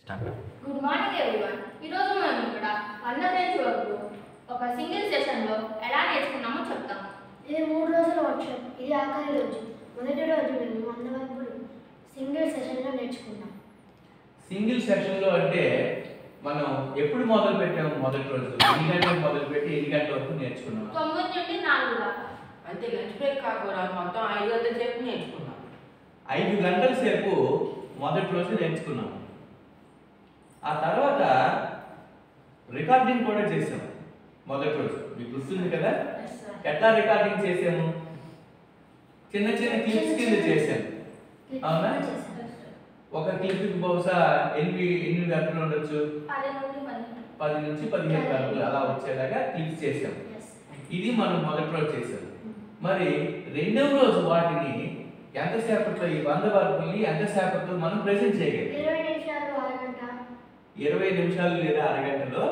Good morning everyone. ఈరోజు మనం ఇక్కడ 100 ఫ్రెంచ్ వర్బ్లు ఒక సింగిల్ సెషన్లో ఎలా నేర్చుకున్నామో చెప్తాము. ఇది 3 రోజుల వర్క్షాప్. ఇది ఆఖరి రోజు. మొదటి రోజు మేము 100 వర్బ్లు సింగిల్ సెషన్లో నేర్చుకున్నాం. సింగిల్ సెషన్లో అంటే మనం ఎప్పుడు మొదలు పెట్టాము? మొదటి రోజు ఎన్ని గంటలకు మొదలు పెట్టి ఎన్ని గంటల వరకు నేర్చుకున్నాం? 9 నుండి 4 దాకా. అంటే లంచ్ బ్రేక్ కాకుండా మొత్తం 5 గంటల సేపు నేర్చుకున్నాం. 5 గంటల సేపు మొదటి రోజు నేర్చుకున్నాం. ఆ తర్వాత రికార్డింగ్ కూడా చేసాం. మొదటి రోజు మీకు గుర్తుంది కదా? ఎట్లా రికార్డింగ్ చేసాము? చిన్న చిన్న క్లిప్స్ కింద చేసాము. అవునా? ఒక క్లిప్కి బహుశా ఎన్ని గంటలు ఉండొచ్చు? 10 నుంచి 15 గంటలు అలా వచ్చేలాగా క్లిప్స్ చేసాం. ఇది మనం మొదటి రోజు చేసాం. మరి రెండవ రోజు వాటిని ఎంతసేపట్లో ఈ 100 వర్బుల్ని ఎంతసేపట్లో మనం ప్రెజెంట్ చేయగలం? 20 నిమిషాలు లేదా అరగంటలో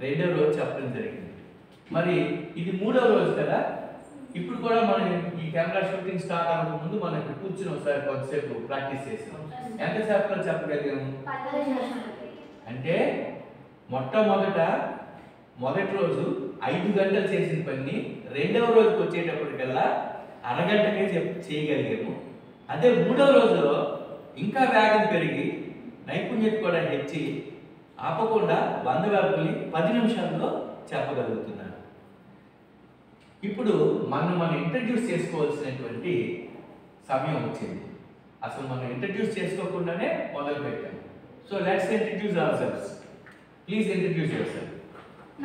రెండవ రోజు చెప్పడం జరిగింది. మరి ఇది మూడవ రోజు కదా? ఇప్పుడు కూడా మనం ఈ కెమెరా షూటింగ్ స్టార్ట్ అవ్వక ముందు మనం ఇక్కడ కూర్చుని ఒకసారి కొంతసేపు ప్రాక్టీస్ చేసాం. ఎంతసేపట్లో చెప్పగలిగాము? 10 నిమిషాలు. అంటే మొదటి రోజు 5 గంటలు చేసిన పని రెండవ రోజుకి వచ్చేటప్పటికల్లా అరగంటకే చేయగలిగాము. అదే మూడవ రోజులో ఇంకా వేగం పెరిగి నైపుణ్యత కూడా హెచ్చి ఆపకుండా 100 వర్బుల్ని 10 నిమిషాల్లో చెప్పగలుగుతున్నారు. ఇప్పుడు మనం ఇంట్రడ్యూస్ చేసుకోవాల్సినటువంటి సమయం వచ్చింది. అసలు మనం ఇంట్రడ్యూస్ చేసుకోకుండానే మొదలు పెట్టాము. So let's introduce hour selves. Please introduce your self.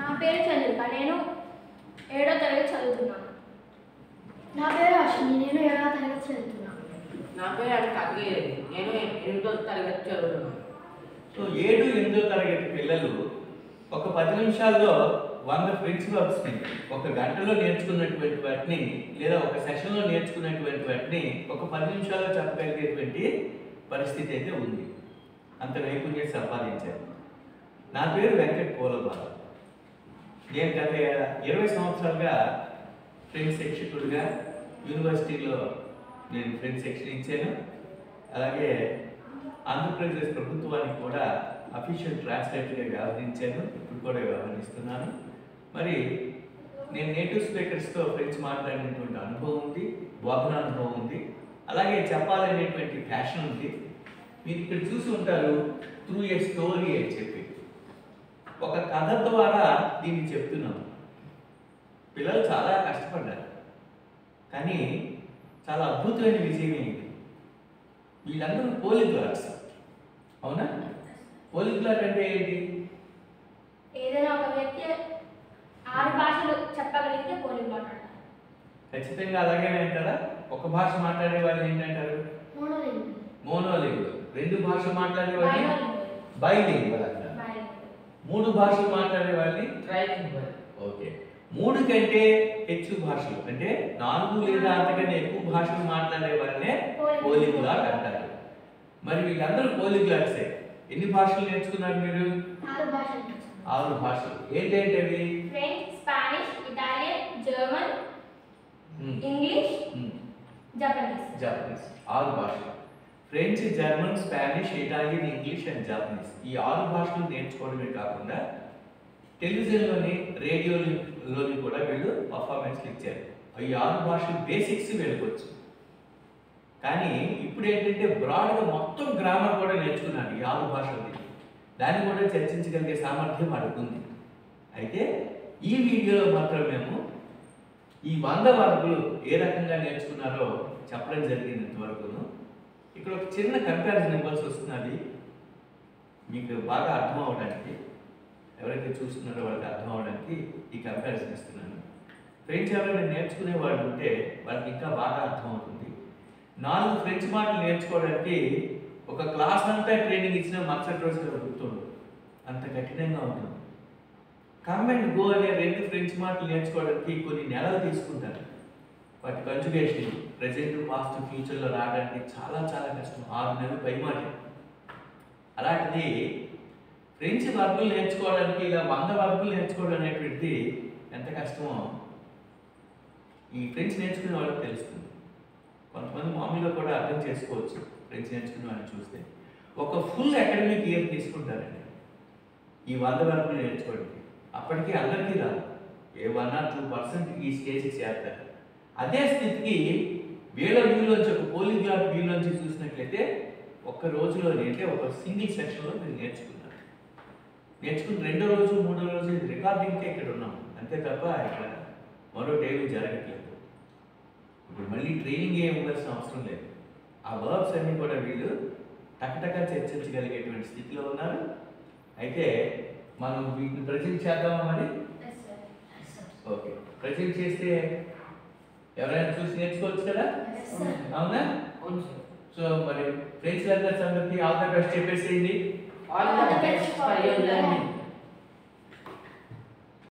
నా పేరు చంద్రిక. నేను 7వ తరగతి చదువుతున్నాను. నా పేరు అశ్విని. నేను 7వ తరగతి చదువుతున్నాను. నా పేరు అంటే కథగిరి. నేను 8వ తరగతి చదువుతున్నాను. సో 7, 8వ తరగతి పిల్లలు ఒక 10 నిమిషాల్లో 100 ఫ్రెంచ్ వర్బ్స్ని ఒక గంటలో నేర్చుకున్నటువంటి వాటిని లేదా ఒక సెషన్లో నేర్చుకున్నటువంటి వాటిని ఒక 10 నిమిషాల్లో చెప్పగలిగేటువంటి పరిస్థితి అయితే ఉంది. అంత నైపుణ్యం సంపాదించారు. నా పేరు వెంకట్ పూలబాల. నేను గత 20 సంవత్సరాలుగా ఫ్రెంచ్ శిక్షకుడిగా యూనివర్సిటీలో నేను ఫ్రెంచ్ శిక్షణ ఇచ్చాను. అలాగే ఆంధ్రప్రదేశ్ ప్రభుత్వానికి కూడా అఫీషియల్ ట్రాన్స్లేటర్గా వ్యవహరించాను. ఇప్పుడు కూడా వ్యవహరిస్తున్నాను. మరి నేను నేటివ్ స్పీకర్స్తో ఫ్రెంచ్ మాట్లాడినటువంటి అనుభవం ఉంది, బోధన అనుభవం ఉంది, అలాగే చెప్పాలనేటువంటి ప్యాషన్ ఉంది. మీరు ఇక్కడ చూసి ఉంటారు త్రూ ఏ స్టోరీ అని చెప్పి ఒక కథ ద్వారా దీన్ని చెప్తున్నాను. పిల్లలు చాలా కష్టపడ్డారు, కానీ చాలా అద్భుతమైన విజయం ఏంటి? వీళ్ళందరూ పోలిగ్లాట్స్. అవునా? పోలిగ్లాట్ అంటే ఏంటి? ఏదైనా ఒక వ్యక్తి 6 భాషలు చెప్పగలిగితే పోలిగ్లాట్ అంటారు. ఖచ్చితంగా అలాగే అంటారా? ఒక భాష మాట్లాడే వాళ్ళు ఏంటంటారు? మోనోలింగువల్. 2 భాషలు మాట్లాడే వాళ్ళని బైలింగువల్ అంటారు. 3 భాషలు మాట్లాడే వాళ్ళని ట్రైలింగ్వల్. ఓకే. 3 కంటే ಹೆಚ್ಚು భాషలు అంటే 4 లేదా అంతకన్నా ఎక్కువ భాషలు మాట్లాడే వాళ్ళనే పోలిగ్లాట్ అంటారు. మరి వీళ్ళందరూ పోలిగ్లాట్సే. ఎన్ని భాషలు నేర్చుకున్నారు మీరు? 6 భాషలు. 6 భాషలు. ఏంటంటే French, Spanish, Italian, German, English, Japanese. 6 భాషలు. French, German, Spanish, Italian, English and Japanese. ఈ 6 భాషలు నేర్చుకోవడమే కాకుండా టెలివిజన్లోని, రేడియోలోని కూడా వీళ్ళు పర్ఫార్మెన్స్లు ఇచ్చారు. ఈ 6 భాషలు బేసిక్స్ వెళ్ళిపోవచ్చు. కానీ ఇప్పుడు ఏంటంటే బ్రాడ్గా మొత్తం గ్రామర్ కూడా నేర్చుకున్నాను ఈ 6 భాషలది. దాన్ని కూడా చర్చించగలిగే సామర్థ్యం అడుగుతుంది. అయితే ఈ వీడియోలో మాత్రం మేము ఈ 100 వర్బులు ఏ రకంగా నేర్చుకున్నారో చెప్పడం జరిగింది ఇంతవరకును. ఇక్కడ ఒక చిన్న కంపారిజన్ ఇవ్వాల్సి వస్తున్నది మీకు బాగా అర్థం అవడానికి. ఎవరైతే చూస్తున్నారో వాళ్ళకి అర్థం అవడానికి ఈ కంపారిజన్ ఇస్తున్నాను. ఫ్రెంచ్ ఎవరైనా నేర్చుకునే వాళ్ళు ఉంటే వాళ్ళకి ఇంకా బాగా అర్థం అవుతుంది. 4 ఫ్రెంచ్ మాటలు నేర్చుకోవడానికి ఒక క్లాస్ అంతా ట్రైనింగ్ ఇచ్చిన మరుసటి రోజు గుర్తుండదు, అంత కఠినంగా ఉంటుంది. కమ్ అండ్ గో అనే 2 ఫ్రెంచ్ మాటలు నేర్చుకోవడానికి కొన్ని నెలలు తీసుకుంటారు. వాటి కంజుగేషన్ ప్రెజెంట్, పాస్ట్, ఫ్యూచర్లో రావడానికి చాలా చాలా కష్టం. 6 నెలలు పైమాట. అలాంటిది ఫ్రెంచ్ వర్బులు నేర్చుకోవడానికి ఇలా 100 వర్బులు నేర్చుకోవడం అనేటువంటిది ఎంత కష్టమో ఈ ఫ్రెంచ్ నేర్చుకునే వాళ్ళకి తెలుస్తుంది. కొంతమంది మామూలుగా కూడా అర్థం చేసుకోవచ్చు ఫ్రెంచ్ నేర్చుకునే వాళ్ళని చూస్తే. ఒక ఫుల్ అకాడమిక్ ఇయర్ తీసుకుంటారండి ఈ 100 వర్బులు నేర్చుకోవడానికి. అప్పటికి అందరికీ రాదు, ఏ 1 or 2% ఈ స్టేజ్కి చేస్తారు. అదే స్థితికి వీళ్ళ వ్యూలోంచి, ఒక పోలీగ్రాఫ్ వ్యూలోంచి చూసినట్లయితే ఒక్క రోజులోనే, అంటే ఒక సింగిల్ సెక్షన్లో మీరు నేర్చుకున్నారు. నేర్చుకుని రెండో రోజు మూడో రోజు రికార్డింగ్కే ఇక్కడ ఉన్నాం అంతే తప్ప ఇక్కడ మరో టైం జరగట్లేదు. ఇప్పుడు మళ్ళీ ట్రైనింగ్ ఏం ఉండాల్సిన అవసరం లేదు. ఆ వర్బ్స్ అన్నీ కూడా వీళ్ళు టకటకా చర్చించగలిగేటువంటి స్థితిలో ఉన్నారు. అయితే మనం వీటిని ప్రజెంట్ చేద్దామా మరి? ఓకే, ప్రజెంట్ చేస్తే ఎవరైనా చూసి నేర్చుకోవచ్చు కదా, అవునా? అవును సార్. సో మరి ఫ్రెండ్స్ అందరికీ ఆల్ ద బెస్ట్ చెప్పేసేయండి. All the best for your learning.